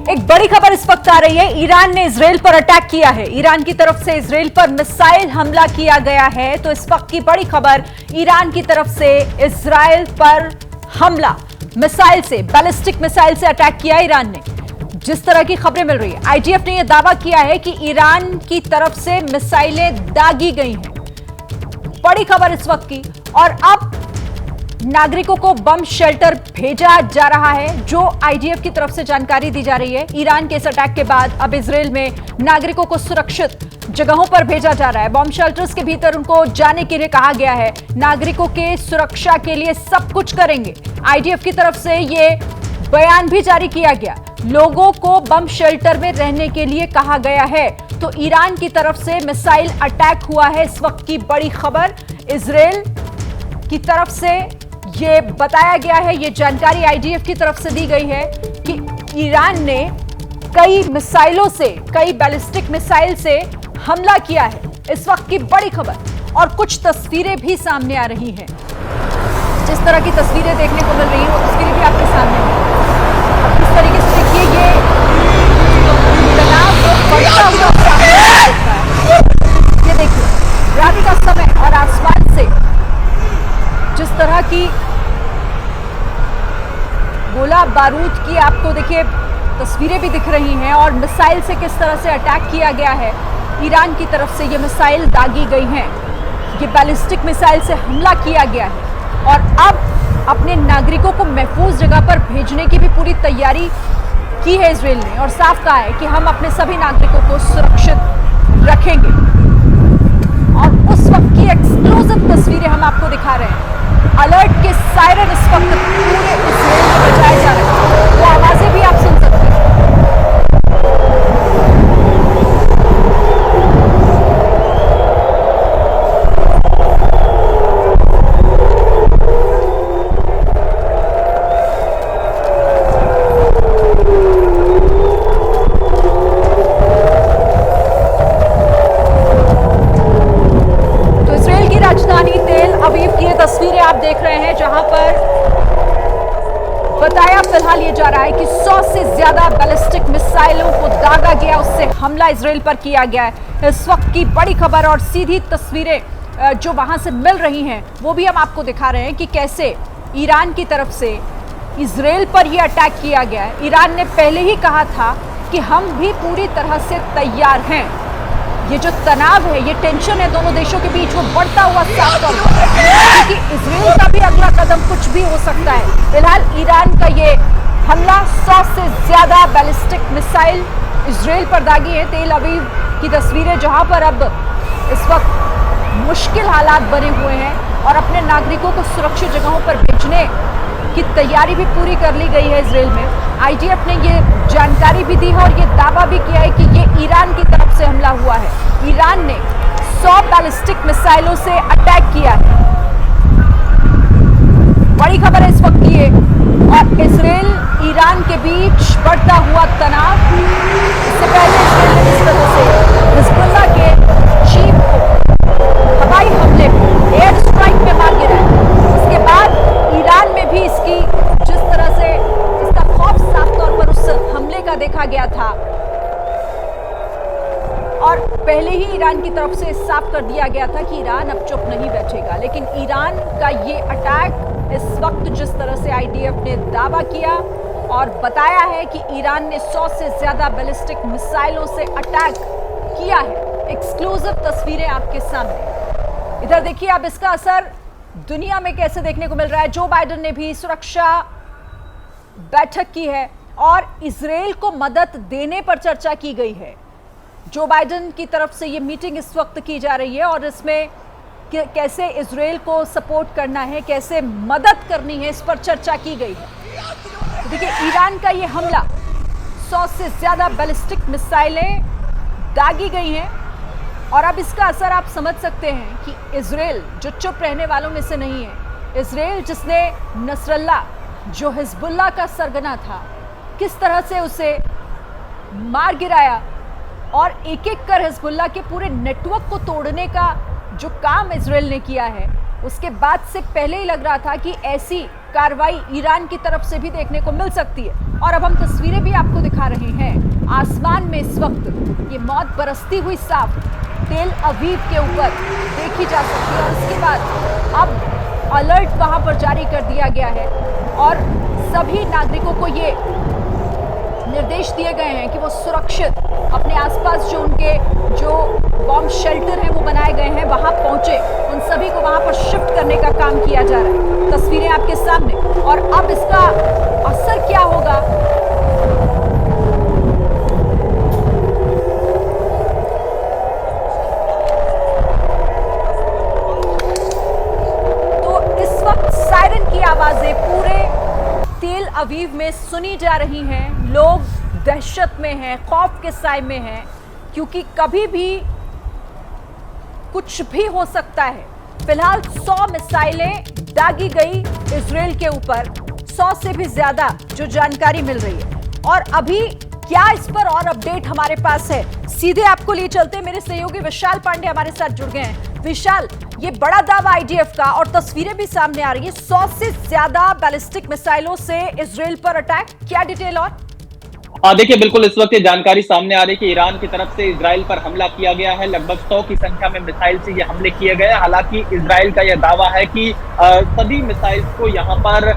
एक बड़ी खबर इस वक्त आ रही है। ईरान ने इजराइल पर अटैक किया है। ईरान की तरफ से इजराइल पर मिसाइल हमला किया गया है। तो इस वक्त की बड़ी खबर, ईरान की तरफ से इजराइल पर हमला, मिसाइल से, बैलिस्टिक मिसाइल से अटैक किया ईरान ने। जिस तरह की खबरें मिल रही है, आईडीएफ ने यह दावा किया है कि ईरान की तरफ से मिसाइलें दागी गई हैं। बड़ी खबर इस वक्त की। और अब नागरिकों को बम शेल्टर भेजा जा रहा है, जो आईडीएफ की तरफ से जानकारी दी जा रही है। ईरान के इस अटैक के बाद अब इजराइल में नागरिकों को सुरक्षित जगहों पर भेजा जा रहा है। बम शेल्टर्स के भीतर उनको जाने के लिए कहा गया है। नागरिकों के सुरक्षा के लिए सब कुछ करेंगे। आईडीएफ की तरफ से ये बयान भी जारी किया गया। लोगों को बम शेल्टर में रहने के लिए कहा गया है। तो ईरान की तरफ से मिसाइल अटैक हुआ है। इस वक्त की बड़ी खबर, इजराइल की तरफ से ये बताया गया है, ये जानकारी आईडीएफ की तरफ से दी गई है कि ईरान ने कई मिसाइलों से, कई बैलिस्टिक मिसाइल से हमला किया है। इस वक्त की बड़ी खबर। और कुछ तस्वीरें भी सामने आ रही हैं। जिस तरह की तस्वीरें देखने को मिल रही हैं, वो तस्वीरें भी आपके सामने हैं। अब किस तरीके से देखिए, ये तनाव बढ़ता हुआ सामने आ रहा है। ये देखिए, रात का समय और आसमान से जिस तरह की गोला बारूद की आपको देखिए तस्वीरें भी दिख रही हैं, और मिसाइल से किस तरह से अटैक किया गया है। ईरान की तरफ से ये मिसाइल दागी गई हैं। ये बैलिस्टिक मिसाइल से हमला किया गया है। और अब अपने नागरिकों को महफूज जगह पर भेजने की भी पूरी तैयारी की है इजराइल ने, और साफ कहा है कि हम अपने सभी नागरिकों को सुरक्षित रखेंगे। और उस वक्त की एक्सक्लूसिव तस्वीरें हम आपको दिखा रहे हैं। अलर्ट के सायरन इस वक्त पूरे इजराइल में बजाए जा रहे हैं। वो आवाजें भी आप सुन सकते हैं। तस्वीरें आप देख रहे हैं, जहां पर बताया फिलहाल ये जा रहा है कि 100 से ज्यादा बैलिस्टिक मिसाइलों को दागा गया, उससे हमला इजराइल पर किया गया है। इस वक्त की बड़ी खबर और सीधी तस्वीरें जो वहां से मिल रही हैं, वो भी हम आपको दिखा रहे हैं कि कैसे ईरान की तरफ से इजराइल पर यह अटैक किया गया है। ईरान ने पहले ही कहा था कि हम भी पूरी तरह से तैयार हैं। ये जो तनाव है, ये टेंशन है दोनों देशों के बीच, वो बढ़ता हुआ साफ तौर पर, क्योंकि इजराइल का भी अगला कदम कुछ भी हो सकता है। फिलहाल ईरान का ये हमला, 100 से ज्यादा बैलिस्टिक मिसाइल इजराइल पर दागी है। तेल अवीव की तस्वीरें, जहां पर अब इस वक्त मुश्किल हालात बने हुए हैं और अपने नागरिकों को सुरक्षित जगहों पर भेजने की तैयारी भी पूरी कर ली गई है इजराइल में। आईडीएफ ने ये जानकारी भी दी है और ये दावा भी किया है कि ये ईरान की तरफ से हमला हुआ है। ईरान ने 100 बैलिस्टिक मिसाइलों से अटैक किया है। बड़ी खबर है इस वक्त की। और इजराइल ईरान के बीच बढ़ता हुआ तनाव। इससे पहले इजराइल ने इस तरह से हिजबुल्लाह के चीफ को हवाई हमले, एयर स्ट्राइक में मार गिराया। इसके बाद ईरान में भी इसकी जिस तरह से इसका खौफ साफ तौर पर उस हमले का देखा गया था, और पहले ही ईरान की तरफ से साफ कर दिया गया था कि ईरान अब चुप नहीं बैठेगा। लेकिन ईरान का ये अटैक इस वक्त, जिस तरह से आईडीएफ ने दावा किया और बताया है कि ईरान ने 100 से ज्यादा बैलिस्टिक मिसाइलों से अटैक किया है। एक्सक्लूसिव तस्वीरें आपके सामने। इधर देखिए अब इसका असर दुनिया में कैसे देखने को मिल रहा है। जो बाइडेन ने भी सुरक्षा बैठक की है और इजराइल को मदद देने पर चर्चा की गई है। जो बाइडेन की तरफ से ये मीटिंग इस वक्त की जा रही है और इसमें कैसे इजराइल को सपोर्ट करना है, कैसे मदद करनी है, इस पर चर्चा की गई है। तो देखिए, ईरान का ये हमला, 100 से ज्यादा बैलिस्टिक मिसाइलें दागी गई हैं। और अब इसका असर आप समझ सकते हैं कि इजराइल जो चुप रहने वालों में से नहीं है, इजराइल जिसने नसरल्ला, जो हिजबुल्लाह का सरगना था, किस तरह से उसे मार गिराया और एक एक कर हिजबुल्लाह के पूरे नेटवर्क को तोड़ने का जो काम इजराइल ने किया है, उसके बाद से पहले ही लग रहा था कि ऐसी कार्रवाई ईरान की तरफ से भी देखने को मिल सकती है। और अब हम तस्वीरें भी आपको दिखा रहे हैं। आसमान में इस वक्त ये मौत बरसती हुई साफ तेल अवीव के ऊपर देखी जा सकती है। और इसके बाद अब अलर्ट वहां पर जारी कर दिया गया है और सभी नागरिकों को ये निर्देश दिए गए हैं कि वो सुरक्षित अपने आसपास जो बॉम्ब शेल्टर हैं वो बनाए गए हैं वहां पहुंचे। उन सभी को वहां पर शिफ्ट करने का काम किया जा रहा है। तस्वीरें आपके सामने। और अब इसका असर क्या होगा, तो इस वक्त सायरन की आवाजें पूरे तेल अवीव में सुनी जा रही हैं। लोग दहशत में हैं, खौफ के साए में हैं, क्योंकि कभी भी कुछ भी हो सकता है। फिलहाल 100 मिसाइलें दागी गई इजराइल के ऊपर, 100 से भी ज्यादा जो जानकारी मिल रही है। और अभी क्या इस पर और अपडेट हमारे पास है, सीधे आपको लिए चलते हैं। मेरे सहयोगी विशाल पांडे हमारे साथ जुड़ गए हैं। विशाल, ये बड़ा दावा आईडीएफ का और तस्वीरें भी सामने आ रही है, 100 से ज्यादा बैलिस्टिक मिसाइलों से इजराइल पर अटैक, क्या डिटेल? और देखिए, बिल्कुल इस वक्त ये जानकारी सामने आ रही है कि ईरान की तरफ से इजराइल पर हमला किया गया है। लगभग 100 की संख्या में मिसाइल से ये हमले किए गए। हालांकि इजराइल का यह दावा है कि सभी मिसाइल को यहाँ पर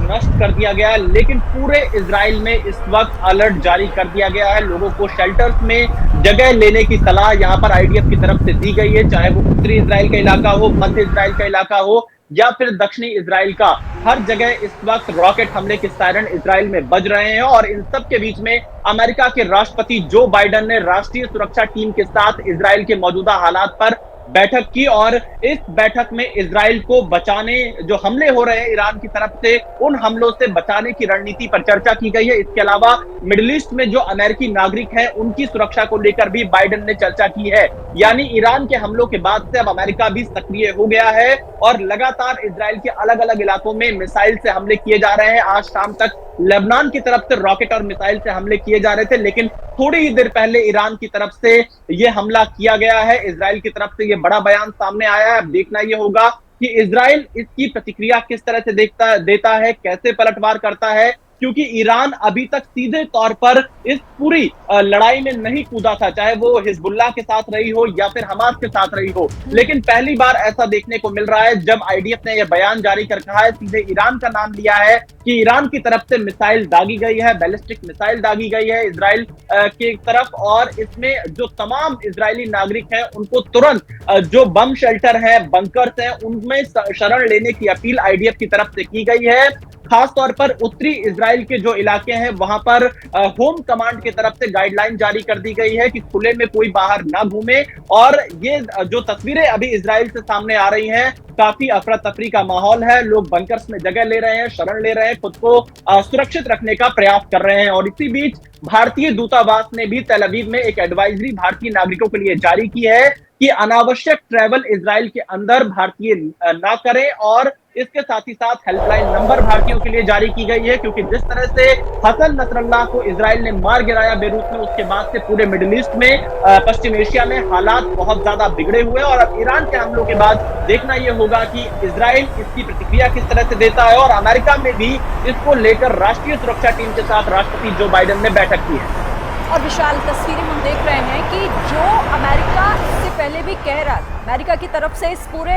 नष्ट कर दिया गया है, लेकिन पूरे इजराइल में इस वक्त अलर्ट जारी कर दिया गया है। लोगों को शेल्टर्स में जगह लेने की सलाह यहाँ पर आईडीएफ की तरफ से दी गई है, चाहे वो उत्तरी इजराइल का इलाका हो, मध्य इजराइल का इलाका हो या फिर दक्षिणी इजराइल का। हर जगह इस वक्त रॉकेट हमले के सायरन इजराइल में बज रहे हैं। और इन सब के बीच में अमेरिका के राष्ट्रपति जो बाइडेन ने राष्ट्रीय सुरक्षा टीम के साथ इजराइल के मौजूदा हालात पर बैठक की। और इस बैठक में इजराइल को बचाने, जो हमले हो रहे हैं ईरान की तरफ से, उन हमलों से बचाने की रणनीति पर चर्चा की गई है। इसके अलावा मिडिल ईस्ट में जो अमेरिकी नागरिक हैं उनकी सुरक्षा को लेकर भी बाइडेन ने चर्चा की है। यानी ईरान के हमलों के बाद से अब अमेरिका भी सक्रिय हो गया है और लगातार इजराइल के अलग अलग इलाकों में मिसाइल से हमले किए जा रहे हैं। आज शाम तक लेबनान की तरफ से रॉकेट और मिसाइल से हमले किए जा रहे थे, लेकिन थोड़ी ही देर पहले ईरान की तरफ से यह हमला किया गया है। इजराइल की तरफ से यह बड़ा बयान सामने आया है। अब देखना यह होगा कि इजराइल इसकी प्रतिक्रिया किस तरह से देता है, कैसे पलटवार करता है, क्योंकि ईरान अभी तक सीधे तौर पर इस पूरी लड़ाई में नहीं कूदा था, चाहे वो हिजबुल्लाह के साथ रही हो या फिर हमास के साथ रही हो। लेकिन पहली बार ऐसा देखने को मिल रहा है जब आईडीएफ ने यह बयान जारी कर कहा है, सीधे ईरान का नाम लिया है कि ईरान की तरफ से मिसाइल दागी गई है, बैलिस्टिक मिसाइल दागी गई है इजराइल की तरफ। और इसमें जो तमाम इजरायली नागरिक हैं उनको तुरंत जो बम शेल्टर है, बंकर्स हैं, उनमें शरण लेने की अपील आईडीएफ की तरफ से की गई है। खास तौर पर उत्तरी इजराइल के जो इलाके हैं वहां पर होम कमांड की तरफ से गाइडलाइन जारी कर दी गई है कि खुले में कोई बाहर ना घूमे। और ये जो तस्वीरें अभी इजराइल से सामने आ रही हैं, काफी अफरा तफरी का माहौल है। लोग बंकर्स में जगह ले रहे हैं, शरण ले रहे हैं, खुद को सुरक्षित रखने का प्रयास कर रहे हैं। और इसी बीच भारतीय दूतावास ने भी तेल अवीव में एक एडवाइजरी भारतीय नागरिकों के लिए जारी की है कि अनावश्यक ट्रैवल इजराइल के अंदर भारतीय ना करें। और इसके साथ ही साथ हेल्पलाइन नंबर भारतीयों के लिए जारी की गई है, क्योंकि जिस तरह से हसन नसरल्लाह को इजराइल ने मार गिराया बेरूत में, उसके बाद से पूरे मिडिल ईस्ट में, पश्चिम एशिया में हालात बहुत ज्यादा बिगड़े हुए। और अब ईरान के हमलों के बाद देखना यह होगा कि इजराइल इसकी प्रतिक्रिया किस तरह से देता है। और अमेरिका में भी इसको लेकर राष्ट्रीय सुरक्षा टीम के साथ राष्ट्रपति जो बाइडेन ने बैठक की है। और विशाल, तस्वीरें हम देख रहे हैं कि जो अमेरिका इससे पहले भी कह रहा था, अमेरिका की तरफ से इस पूरे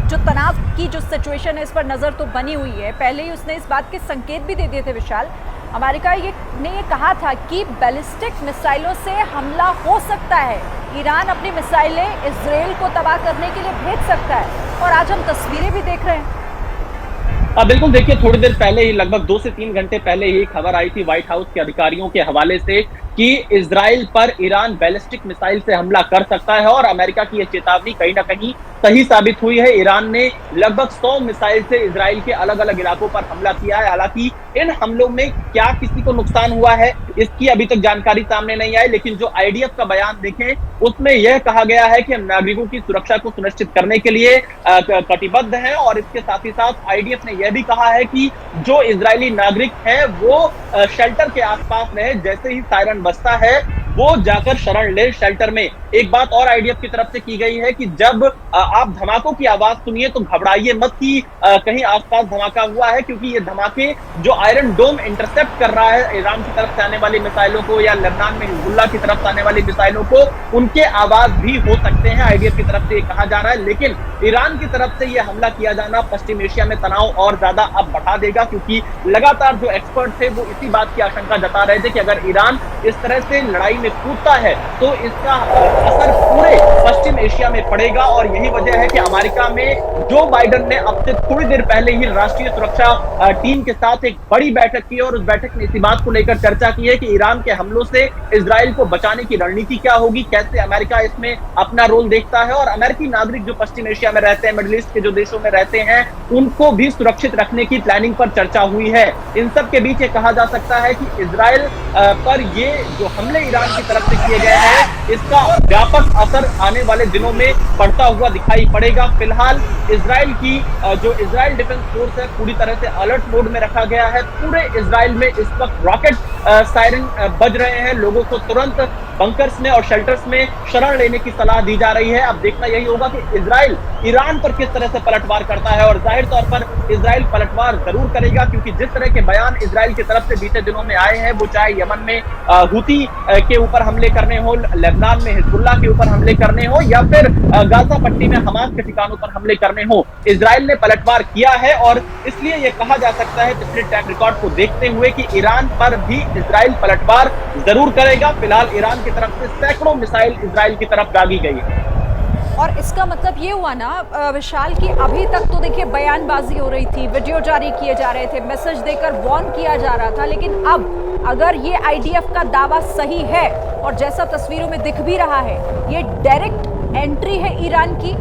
जो तनाव की जो सिचुएशन है इस पर नजर तो बनी हुई है। पहले ही उसने इस बात के संकेत भी दे दिए थे विशाल। अमेरिका ने ये कहा था कि बैलिस्टिक मिसाइलों से हमला हो सकता है, ईरान अपनी मिसाइलें इजराइल को तबाह करने के लिए भेज सकता है। और आज हम तस्वीरें भी देख रहे हैं। बिल्कुल, देखिए, थोड़ी देर पहले ही, लगभग 2 से 3 घंटे पहले ही खबर आई थी व्हाइट हाउस के अधिकारियों के हवाले से कि इजराइल पर ईरान बैलिस्टिक मिसाइल से हमला कर सकता है। और अमेरिका की यह चेतावनी कहीं ना कहीं सही साबित हुई है। ईरान ने लगभग 100 मिसाइल से इजराइल के अलग अलग इलाकों पर हमला किया है। हालांकि इन हमलों में क्या किसी को नुकसान हुआ है इसकी अभी तक जानकारी सामने नहीं आई, लेकिन जो आईडीएफ का बयान देखें उसमें यह कहा गया है कि हम नागरिकों की सुरक्षा को सुनिश्चित करने के लिए कटिबद्ध हैं। और इसके साथ ही साथ आईडीएफ ने यह भी कहा है कि जो इजरायली नागरिक हैं वो शेल्टर के आसपास रहे, जैसे ही सायरन बजता है वो जाकर शरण ले शेल्टर में। एक बात और आईडीएफ की तरफ से की गई है कि जब आप धमाकों की आवाज सुनिए तो घबराइए मत कि कहीं आसपास धमाका हुआ है, क्योंकि ये धमाके जो आयरन डोम इंटरसेप्ट कर रहा है ईरान की तरफ से आने वाली मिसाइलों को या लेबनान में हिजबुल्लाह की तरफ से आने वाली मिसाइलों को, उनके आवाज भी हो सकते हैं। आईडीएफ की तरफ से ये कहा जा रहा है। लेकिन ईरान की तरफ से ये हमला किया जाना पश्चिम एशिया में तनाव और ज्यादा अब बढ़ा देगा, क्योंकि लगातार जो एक्सपर्ट थे वो इसी बात की आशंका जता रहे थे कि अगर ईरान इस तरह से लड़ाई में कूदता है तो इसका असर पूरे पश्चिम एशिया में पड़ेगा। और यही वजह है कि अमेरिका में जो बाइडेन ने अब से थोड़ी देर पहले ही राष्ट्रीय सुरक्षा टीम के साथ एक बड़ी बैठक की और उस बैठक में इसी बात को लेकर चर्चा की है कि ईरान के हमलों से इजराइल को बचाने की रणनीति क्या होगी, कैसे अमेरिका इसमें अपना रोल देखता है, और अमेरिकी नागरिक जो पश्चिम एशिया में रहते हैं, मिडिल ईस्ट के जो देशों में रहते हैं, उनको भी सुरक्षित रखने की प्लानिंग पर चर्चा हुई है। इन सब के बीच ये कहा जा सकता है कि इजराइल पर ये जो हमले ईरान की तरफ से किए गए हैं इसका व्यापक असर आने वाले दिनों में पड़ता हुआ दिखाई पड़ेगा। फिलहाल इजराइल की जो इजराइल डिफेंस फोर्स है पूरी तरह से अलर्ट मोड में रखा गया है। पूरे इजराइल में इस वक्त रॉकेट सायरन बज रहे हैं। लोगों को तुरंत बंकर्स में और शेल्टर्स में शरण लेने की सलाह दी जा रही है। अब देखना यही होगा कि इजराइल ईरान पर किस तरह से पलटवार करता है, और जाहिर तौर पर इजराइल पलटवार जरूर करेगा, क्योंकि जिस तरह के बयान इजराइल की तरफ से बीते दिनों में आए हैं, वो चाहे यमन में हुती के ऊपर हमले करने हो, लेबनान में हिजबुल्लाह के ऊपर हमले करने हो, या फिर गाजा पट्टी में हमास के ठिकानों पर हमले करने हो, इजराइल ने पलटवार किया है। और इसलिए यह कहा जा सकता है पिछले ट्रैक रिकॉर्ड को देखते हुए कि ईरान पर भी इजराइल पलटवार जरूर करेगा। फिलहाल ईरान की तरफ से सैकड़ों मिसाइल इजराइल की तरफ दागी गई है। और इसका मतलब ये हुआ ना विशाल कि अभी तक तो देखिए बयानबाजी हो रही थी, वीडियो जारी किए जा रहे थे, मैसेज देकर वार्न किया जा रहा था, लेकिन अब अगर ये आईडीएफ का दावा सही है और जैसा तस्वीरों में दिख भी रहा है, ये डायरेक्ट एंट्री है ईरान की।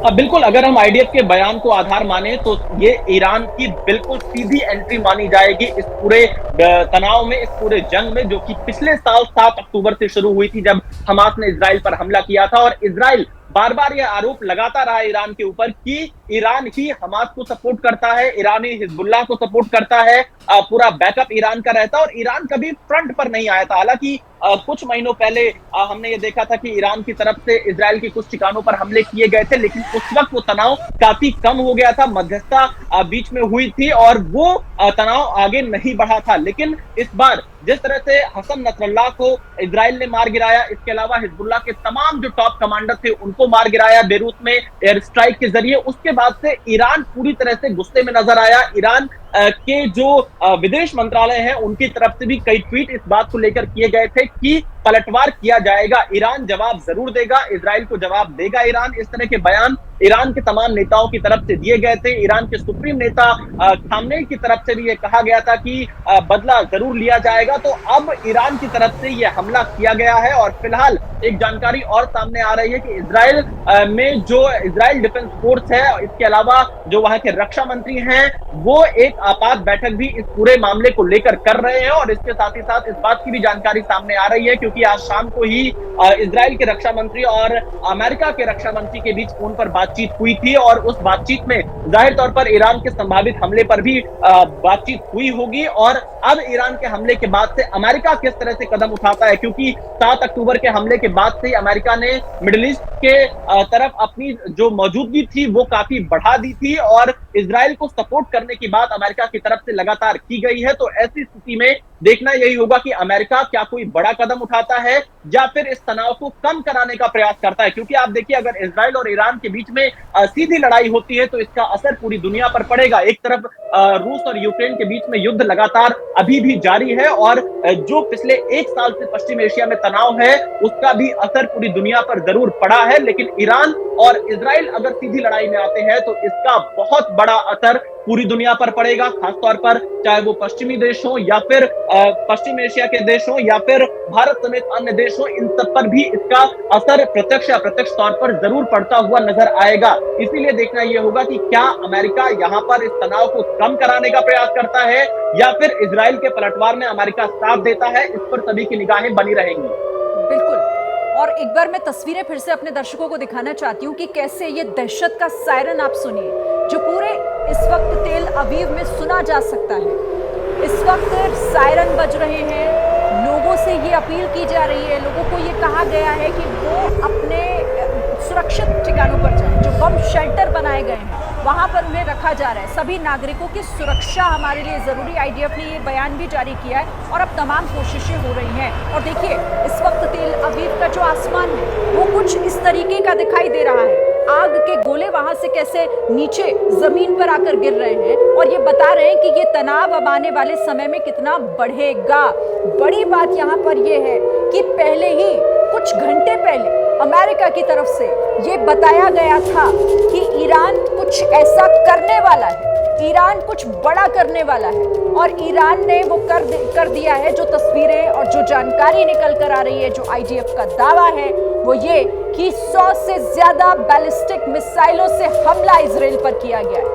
बिल्कुल, अगर हम आईडीएफ के बयान को आधार माने तो ये ईरान की बिल्कुल सीधी एंट्री मानी जाएगी इस पूरे तनाव में, इस पूरे जंग में, जो कि पिछले साल 7 अक्टूबर से शुरू हुई थी जब हमास ने इजराइल पर हमला किया था। और इजराइल बार बार यह आरोप लगाता रहा ईरान के ऊपर कि ईरान ही हमास को सपोर्ट करता है, ईरान ही हिजबुल्लाह को सपोर्ट करता है, पूरा बैकअप ईरान का रहता है, और ईरान कभी फ्रंट पर नहीं आया था। हालांकि कुछ महीनों पहले हमने ये देखा था कि ईरान की तरफ से इजराइल के कुछ ठिकानों पर हमले किए गए थे, लेकिन उस वक्त वो तनाव काफी कम हो गया था, मध्यस्थता बीच में हुई थी और वो तनाव आगे नहीं बढ़ा था। लेकिन इस बार जिस तरह से हसन नसरल्लाह को इजराइल ने मार गिराया, इसके अलावा हिजबुल्लाह के तमाम जो टॉप कमांडर थे उनको मार गिराया बेरूत में एयर स्ट्राइक के जरिए, उसके बाद से ईरान पूरी तरह से गुस्से में नजर आया। ईरान के जो विदेश मंत्रालय है उनकी तरफ से भी कई ट्वीट इस बात को लेकर किए गए थे कि पलटवार किया जाएगा, ईरान जवाब जरूर देगा, इजराइल को जवाब देगा ईरान। इस तरह के बयान ईरान के तमाम नेताओं की तरफ से दिए गए थे। ईरान के सुप्रीम नेता खामनेई की तरफ से भी ये कहा गया था कि बदला जरूर लिया जाएगा। तो अब ईरान की तरफ से यह हमला किया गया है और फिलहाल एक जानकारी और सामने आ रही है कि इजराइल में जो इजराइल डिफेंस फोर्स है, इसके अलावा जो वहां के रक्षा मंत्री हैं, वो एक आपात बैठक भी इस पूरे मामले को लेकर कर रहे हैं। और इसके साथ ही साथ इस बात की भी जानकारी सामने आ रही है क्योंकि आज शाम को ही इजराइल के रक्षा मंत्री और अमेरिका के रक्षा मंत्री के बीच फोन पर बातचीत हुई थी और उस बातचीत में जाहिर तौर पर ईरान के संभावित हमले पर भी बातचीत हुई होगी। और अब ईरान के हमले के बाद से अमेरिका किस तरह से कदम उठाता है, क्योंकि 7 अक्टूबर के हमले के बाद से अमेरिका ने मिडिल ईस्ट के तरफ अपनी जो मौजूदगी थी वो काफी बढ़ा दी थी और इजराइल को सपोर्ट करने की बात अमेरिका की तरफ से लगातार की गई है। तो ऐसी स्थिति में देखना यही होगा कि अमेरिका क्या कोई बड़ा कदम उठाता है या फिर इस तनाव को कम कराने का प्रयास करता है, क्योंकि आप देखिए अगर इजराइल और ईरान के बीच में सीधी लड़ाई होती है तो इसका असर पूरी दुनिया पर पड़ेगा। एक तरफ रूस और यूक्रेन के बीच में युद्ध लगातार अभी भी जारी है और जो पिछले 1 साल से पश्चिम एशिया में तनाव है उसका भी असर पूरी दुनिया पर जरूर पड़ा है। लेकिन ईरान और इजराइल अगर सीधी लड़ाई में आते हैं तो इसका बहुत बड़ा असर पूरी दुनिया पर पड़ेगा, खासतौर पर चाहे वो पश्चिमी देश हो या फिर पश्चिम एशिया के देश हो या फिर भारत समेत अन्य देश हो, इन सब पर भी इसका असर प्रत्यक्ष या अप्रत्यक्ष तौर पर जरूर पड़ता हुआ नजर आएगा। इसीलिए देखना यह होगा कि क्या अमेरिका यहाँ पर इस तनाव को कम कराने का प्रयास करता है या फिर इजराइल के पलटवार में अमेरिका साथ देता है, इस पर सभी की निगाहें बनी रहेंगी। बिल्कुल, और एक बार मैं तस्वीरें फिर से अपने दर्शकों को दिखाना चाहती हूँ कि कैसे ये दहशत का सायरन आप सुनिए जो पूरे इस वक्त तेल अवीव में सुना जा सकता है। इस वक्त सायरन बज रहे हैं, लोगों से ये अपील की कहा गया है कि वो अपने सुरक्षित ठिकानों पर जाएं। जो बम शेल्टर बनाए गए हैं वहां पर उन्हें रखा जा रहा है। सभी नागरिकों की सुरक्षा हमारे लिए जरूरी। आईडीएफ ने ये बयान भी जारी किया है और अब तमाम कोशिशें हो रही हैं। और देखिए इस वक्त तेल अवीव का जो आसमान है वो कुछ इस तरीके का दिखाई दे रहा है। आग के गोले वहां से कैसे नीचे जमीन पर आकर गिर रहे हैं और ये बता रहे हैं कि ये तनाव अब आने वाले समय में कितना बढ़ेगा। बड़ी बात यहाँ पर यह है कि पहले ही कुछ घंटे पहले अमेरिका की तरफ से ये बताया गया था कि ईरान कुछ ऐसा करने वाला है, ईरान कुछ बड़ा करने वाला है और ईरान ने वो कर दिया है। जो तस्वीरें और जो जानकारी निकल कर आ रही है, जो आईडीएफ का दावा है वो ये कि 100 से ज्यादा बैलिस्टिक मिसाइलों से हमला इजराइल पर किया गया है।